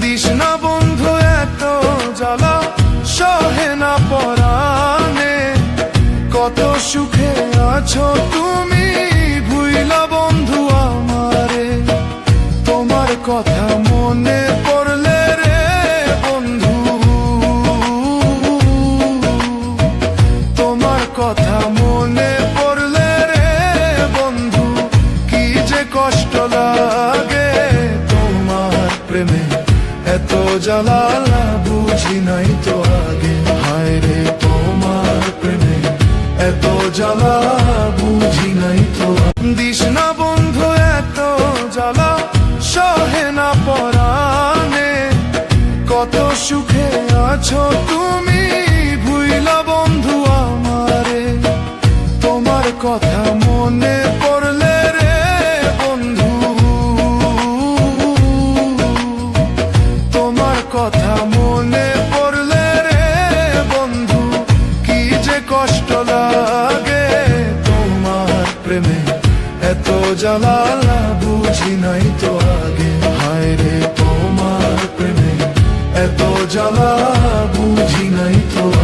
This না বন্ধু এত জ্বালা, সহে না পরাণে। কত সুখে আছো তুমি, ভুইলা বন্ধু আমারে। তোমার কথা মনে পড়লে রে বন্ধু, তোমার কথা মনে পড়লে রে বন্ধু, কি যে কষ্ট লাগে। তোমার প্রেমে এত জ্বালা, বুঝি নাই তো আগে। হায় রে তোমার প্রেমে এত জ্বালা, বুঝি নাই তো। দিস না বন্ধু এত জ্বালা, সহে না পরাণে। কত সুখে আছো তুমি, ভুইলা বন্ধু আমারে। তোমার কথা মনে পড়লে রে বন্ধু, তোমার কথা মনে পড়লে রে বন্ধু, কি যে কষ্ট লাগে। তোমার প্রেমে এত জ্বালা, বুঝি নাই তো আগে। হায় রে তোমার প্রেমে এত জ্বালা,